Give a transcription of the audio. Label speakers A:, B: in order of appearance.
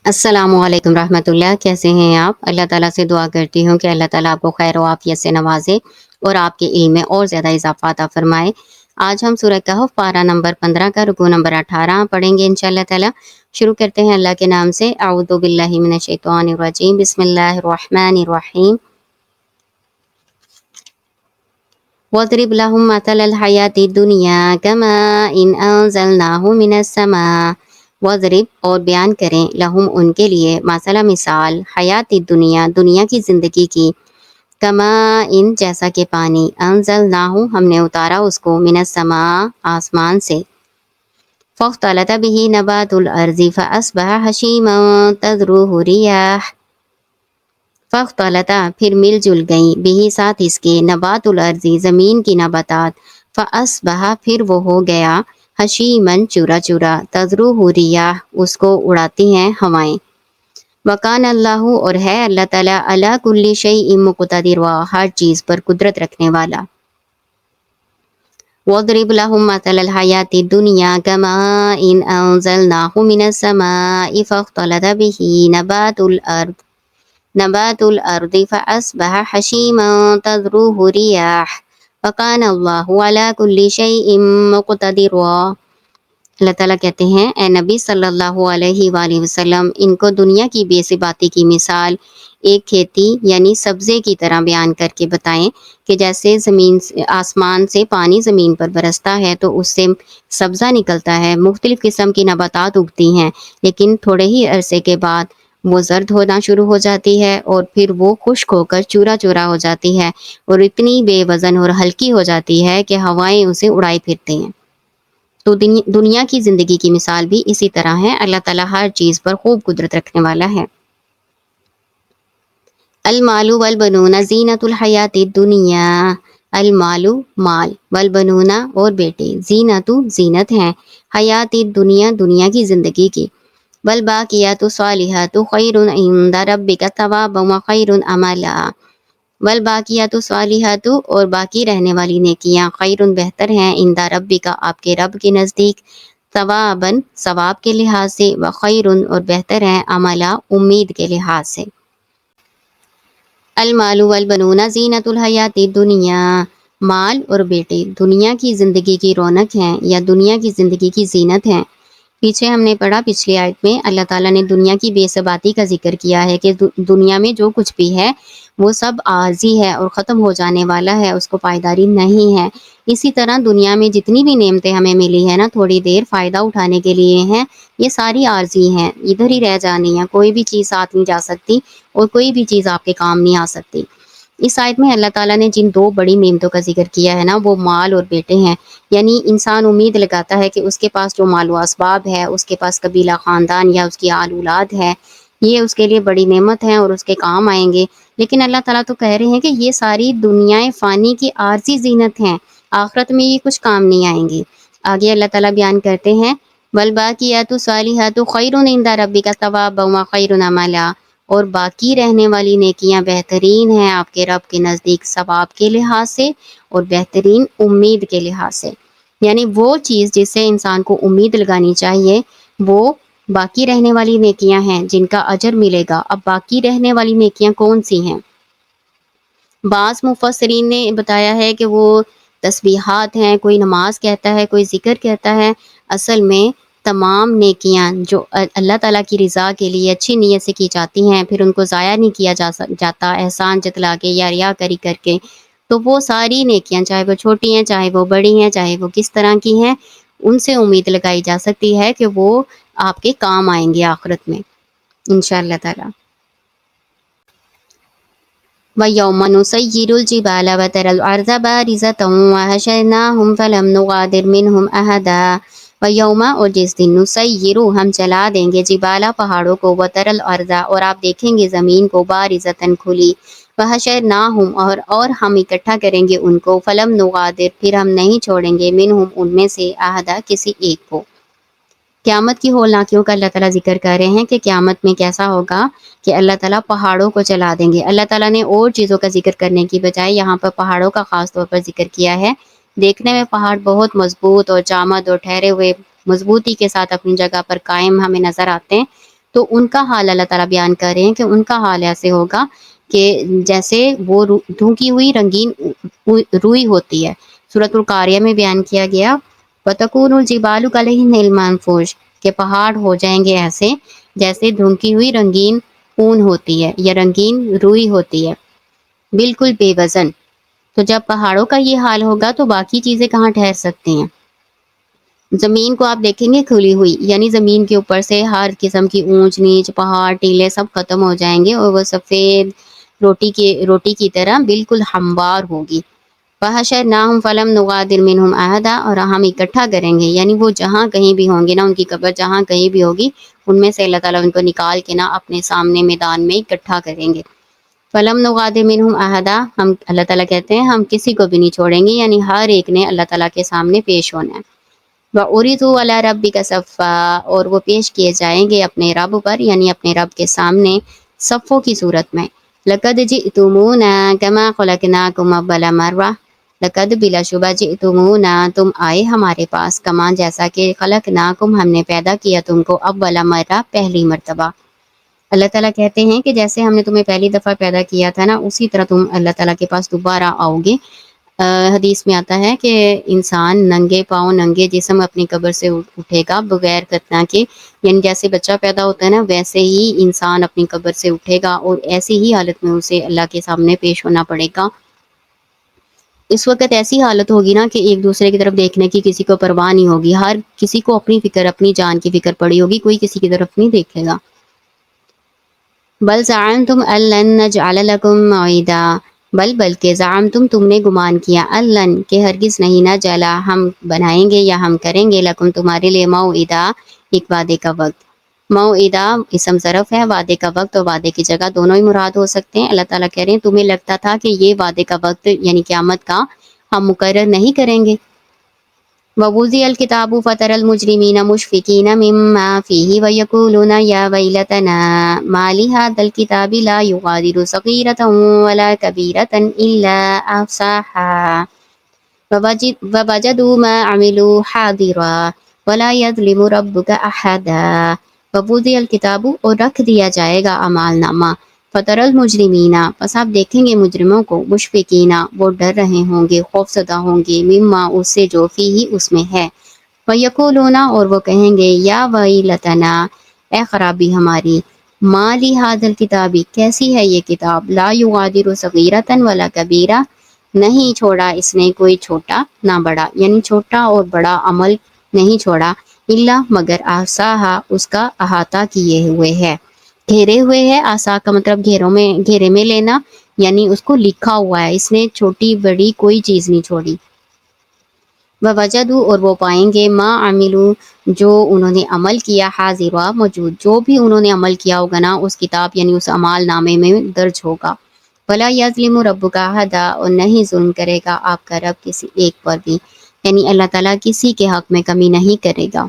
A: السلام علیکم رحمۃ اللہ، کیسے ہیں آپ؟ اللہ تعالیٰ سے دعا کرتی ہوں کہ اللہ تعالیٰ آپ کو خیر و عافیت سے نوازے اور آپ کے علم میں اور زیادہ اضافہ عطا فرمائے۔ آج ہم سورہ کہف پارہ نمبر 15 کا رکوع نمبر 18 پڑھیں گے انشاءاللہ تعالیٰ۔ شروع کرتے ہیں اللہ کے نام سے۔ اعوذ باللہ من الشیطان الرجیم، بسم اللہ الرحمن الرحیم۔ وَاضْرِبْ لَهُم مَّثَلَ الْحَيَاةِ الدُّنْيَا كَمَاءٍ أَنزَلْنَاهُ مِنَ السَّمَاءِ۔ وَاضْرِب اور بیان کریں لہم ان کے لیے مثلا مثال حیات دنیا دنیا کی زندگی کی، کماء جیسا کہ پانی، انزلناہ ہم نے اتارا اس کو، من السماء آسمان سے، فاختلط به نبات الارض فاصبح حشیما تذروه الرياح۔ فاختلط پھر مل جل گئیں، بھی ساتھ اس کے، نبات الارضی زمین کی نباتات، فاصبح پھر وہ ہو گیا، حشیمن چورا چورا، تذروہ الرياح اس کو اڑاتی ہیں ہوائیں۔ وکان اللہ اور ہے اللہ تعالیٰ علی کل شیء مقتدر ہر چیز پر قدرت رکھنے والا۔ وَاضْرِبْ لَهُم مَّثَلَ الْحَيَاةِ الدُّنْيَا كَمَاءٍ أَنزَلْنَاهُ مِنَ السَّمَاءِ فاختلط به نبات الأرض فأصبح حشيما تذروه الرياح وكان الله على كل شيء مقتدرا۔ اللہ تعالیٰ کہتے ہیں اے نبی صلی اللہ علیہ وآلہ وسلم، ان کو دنیا کی بے ثباتی کی مثال ایک کھیتی یعنی سبزے کی طرح بیان کر کے بتائیں کہ جیسے آسمان سے پانی زمین پر برستا ہے تو اس سے سبزہ نکلتا ہے، مختلف قسم کی نباتات اگتی ہیں، لیکن تھوڑے ہی عرصے کے بعد وہ زرد ہونا شروع ہو جاتی ہے اور پھر وہ خشک ہو کر چورا چورا ہو جاتی ہے اور اتنی بے وزن اور ہلکی ہو جاتی ہے کہ ہوائیں اسے اڑائی پھرتی ہیں۔ تو دنیا کی زندگی کی مثال بھی اسی طرح ہے۔ اللہ تعالیٰ ہر چیز پر خوب قدرت رکھنے والا ہے۔ المال والبنون زینت الحیات الدنیا۔ المال مال، والبنون اور بیٹے، زینت زینت ہیں، حیات الدنیا دنیا کی زندگی کی، والباقیات الصالحات خیر عند ربک ثوابا وخیر املا۔ والباقیات الصالحات اور باقی رہنے والی نیکیاں، خیر بہتر ہیں، عند ربک آپ کے رب کے نزدیک، ثواباً ثواب کے لحاظ سے، وخیر اور بہتر ہیں، املا امید کے لحاظ سے۔ المال والبنون زینت الحیات الدنیا، مال اور بیٹے دنیا کی زندگی کی رونق ہیں یا دنیا کی زندگی کی زینت ہیں۔ پیچھے ہم نے پڑھا پچھلی آیت میں اللہ تعالیٰ نے دنیا کی بے ثباتی کا ذکر کیا ہے کہ دنیا میں جو کچھ بھی ہے وہ سب عارضی ہے اور ختم ہو جانے والا ہے، اس کو پائیداری نہیں ہے۔ اسی طرح دنیا میں جتنی بھی نعمتیں ہمیں ملی ہیں نا، تھوڑی دیر فائدہ اٹھانے کے لیے ہیں، یہ ساری عارضی ہیں، ادھر ہی رہ جانی ہے، کوئی بھی چیز ساتھ نہیں جا سکتی اور کوئی بھی چیز آپ کے کام نہیں آ سکتی۔ اس آیت میں اللہ تعالیٰ نے جن دو بڑی نعمتوں کا ذکر کیا ہے نا، وہ مال اور بیٹے ہیں۔ یعنی انسان امید لگاتا ہے کہ اس کے پاس جو مال و اسباب ہے، اس کے پاس قبیلہ خاندان یا اس کی آل اولاد ہے، یہ اس کے لیے بڑی نعمت ہے اور اس کے کام آئیں گے، لیکن اللہ تعالیٰ تو کہہ رہے ہیں کہ یہ ساری دنیا فانی کی عارضی زینت ہیں، آخرت میں یہ کچھ کام نہیں آئیں گی۔ آگے اللہ تعالیٰ بیان کرتے ہیں والباقیات الصالحات خیر عند ربک ثوابا وخیر املا، اور باقی رہنے والی نیکیاں بہترین ہیں آپ کے رب کے نزدیک ثواب کے لحاظ سے اور بہترین امید کے لحاظ سے۔ یعنی وہ چیز جس سے انسان کو امید لگانی چاہیے وہ باقی رہنے والی نیکیاں ہیں جن کا اجر ملے گا۔ اب باقی رہنے والی نیکیاں کون سی ہیں؟ بعض مفسرین نے بتایا ہے کہ وہ تسبیحات ہیں، کوئی نماز کہتا ہے، کوئی ذکر کہتا ہے۔ اصل میں تمام نیکیاں جو اللہ تعالیٰ کی رضا کے لیے اچھی نیت سے کی جاتی ہیں، پھر ان کو ضائع نہیں کیا جاتا احسان جتلا کے یا ریاکاری کر کے، تو وہ ساری نیکیاں چاہے وہ چھوٹی ہیں، چاہے وہ بڑی ہیں، چاہے وہ کس طرح کی ہیں، ان سے امید لگائی جا سکتی ہے کہ وہ آپ کے کام آئیں گے آخرت میں انشاءاللہ تعالیٰ۔ وَيَوْمَ نُسَيِّرُ الْجِبَالَ وَتَرَى الْأَرْضَ بَارِزَةً وَحَشَرْنَاهُمْ فَلَمْ نُغَادِرْ مِنْهُمْ أَحَدًا۔ وَيَوْمَ اور جس دن نُسَيِّرُ ہم چلا دیں گے، جبالا پہاڑوں کو، وَتَرَى الْأَرْضَ اور آپ دیکھیں گے زمین کو، بَارِزَةً کھلی، وَحَشَرْنَاهُمْ اور ہم اکٹھا کریں گے ان کو، فَلَمْ نُغَادِرْ پھر ہم نہیں چھوڑیں گے، مِنْهُمْ ان میں سے، أَحَدًا کسی ایک کو۔ قیامت کی ہولناکیوں کا اللہ تعالیٰ ذکر کر رہے ہیں کہ قیامت میں کیسا ہوگا کہ اللہ تعالیٰ پہاڑوں کو چلا دیں گے۔ اللہ تعالیٰ نے اور چیزوں کا ذکر کرنے کی بجائے یہاں پر پہاڑوں کا خاص طور پر ذکر کیا ہے۔ دیکھنے میں پہاڑ بہت مضبوط اور جامد اور ٹھہرے ہوئے مضبوطی کے ساتھ اپنی جگہ پر قائم ہمیں نظر آتے ہیں، تو ان کا حال اللہ تعالیٰ بیان کر رہے ہیں کہ ان کا حال ایسے ہوگا کہ جیسے وہ دھوکی ہوئی رنگین روئی ہوتی ہے۔ سورۃ القاریہ میں بیان کیا گیا وَتَكُونُ الْجِبَالُ كَالْعِهْنِ الْمَنفُوشِ کہ پہاڑ ہو جائیں گے ایسے جیسے دھنکی ہوئی رنگین اون ہوتی ہے یا رنگین روئی ہوتی ہے، بالکل بے وزن۔ تو جب پہاڑوں کا یہ حال ہوگا تو باقی چیزیں کہاں ٹھہر سکتی ہیں؟ زمین کو آپ دیکھیں گے کھلی ہوئی، یعنی زمین کے اوپر سے ہر قسم کی اونچ نیچ پہاڑ ٹیلے سب ختم ہو جائیں گے اور وہ سفید روٹی کی طرح بالکل ہموار ہوگی۔ فَحَشَرْنَاهُمْ فَلَمْ نُغَادِرْ مِنْهُمْ أَحَدًا اور ہم اکٹھا کریں گے، یعنی وہ جہاں کہیں بھی ہوں گے نا، ان کی قبر جہاں کہیں بھی ہوگی، ان میں سے اللہ تعالیٰ ان کو نکال کے نا اپنے سامنے میدان میں اکٹھا کریں گے۔ فَلَمْ نُغَادِرْ مِنْهُمْ أَحَدًا ہم اللہ تعالیٰ کہتے ہیں ہم کسی کو بھی نہیں چھوڑیں گے، یعنی ہر ایک نے اللہ تعالیٰ کے سامنے پیش ہونا ہے۔ وَعُرِضُوا عَلَىٰ رَبِّكَ صَفًّا اور وہ پیش کیے جائیں گے اپنے رب پر، یعنی اپنے رب کے سامنے صفوں کی صورت میں۔ لَقَدْ جِئْتُمُونَا كَمَا خَلَقْنَاكُمْ أَوَّلَ مَرَّةٍ لَقَدْ بلا شبہ جئتمونا تم آئے ہمارے پاس، کما جیسا کہ خلقناکم ہم نے پیدا کیا تم کو اول مرہ پہلی مرتبہ۔ اللہ تعالیٰ کہتے ہیں کہ جیسے ہم نے تمہیں پہلی دفعہ پیدا کیا تھا نا، اسی طرح تم اللہ تعالیٰ کے پاس دوبارہ آؤ گے۔ حدیث میں آتا ہے کہ انسان ننگے پاؤں ننگے جسم اپنی قبر سے اٹھے گا بغیر ختنہ کے، یعنی جیسے بچہ پیدا ہوتا ہے نا ویسے ہی انسان اپنی قبر سے اٹھے گا اور ایسی ہی حالت میں اسے اللہ کے سامنے پیش ہونا پڑے گا۔ اس وقت ایسی حالت ہوگی نا کہ ایک دوسرے کی طرف دیکھنے کی کسی کو پرواہ نہیں ہوگی، ہر کسی کو اپنی فکر اپنی جان کی فکر پڑی ہوگی، کوئی کسی کی طرف نہیں دیکھے گا۔ بل زعمتم ان لن نجعل لكم موعدا بلکہ زعمتم تم نے گمان کیا ان کہ ہرگز نہیں نہ جلا ہم بنائیں گے یا ہم کریں گے لکم تمہارے لیے موعدا ایک وعدے کا وقت۔ موعدا اسم ظرف ہے، وعدے کا وقت اور وعدے کی جگہ دونوں ہی مراد ہو سکتے ہیں۔ اللہ تعالیٰ کہہ رہے ہیں تمہیں لگتا تھا کہ یہ وعدے کا وقت یعنی قیامت کا ہم مقرر نہیں کریں گے۔ وَوُضِعَ الْكِتَابُ فَتَرَى الْمُجْرِمِينَ مُشْفِقِينَ مِمَّا فِيهِ وَيَقُولُونَ يَا وَيْلَتَنَا مَا لِهَذَا الْكِتَابِ لَا يُغَادِرُ صَغِيرَةً وَلَا كَبِيرَةً إِلَّا أَحْصَاهَا وَوَجَدُوا مَا عَمِلُوا حَاضِرًا وَلَا يَظْلِمُ رَبُّكَ أَحَدًا۔ وَوُضِعَ الْكِتَابُ اور رکھ دیا جائے گا اعمال نامہ، فَتَرَى الْمُجْرِمِينَ پس آپ دیکھیں گے مجرموں کو، مشفقین وہ ڈر رہے ہوں گے، خوف زدہ ہوں گے، مما اس سے جو فیہ اس میں ہے، وَيَقُولُونَ اور وہ کہیں گے یا ویلتنا اے خرابی ہماری، ما لِهَذَا الْكِتَابِ کیسی ہے یہ کتاب، لا یغادر صغیرۃ ولا کبیرہ نہیں چھوڑا اس نے کوئی چھوٹا نہ بڑا، یعنی چھوٹا اور بڑا عمل نہیں چھوڑا، الا مگر احصاہا اس کا احاطہ کیے ہوئے ہے، گھیرے ہوئے ہے۔ آسا کا مطلب گھیرے میں لینا، یعنی اس کو لکھا ہوا ہے، اس نے چھوٹی بڑی کوئی چیز نہیں چھوڑی۔ وَوَجَدُوا اور وہ پائیں گے ما عملو جو انہوں نے عمل کیا، حاضرہ موجود، جو بھی انہوں نے عمل کیا ہوگا نا اس کتاب یعنی اس اعمال نامے میں درج ہوگا۔ وَلَا يَظْلِمُ رَبُّكَ أَحَدًا اور نہیں ظلم کرے گا آپ کا رب کسی ایک پر بھی، یعنی اللہ تعالیٰ کسی کے حق میں کمی نہیں کرے گا۔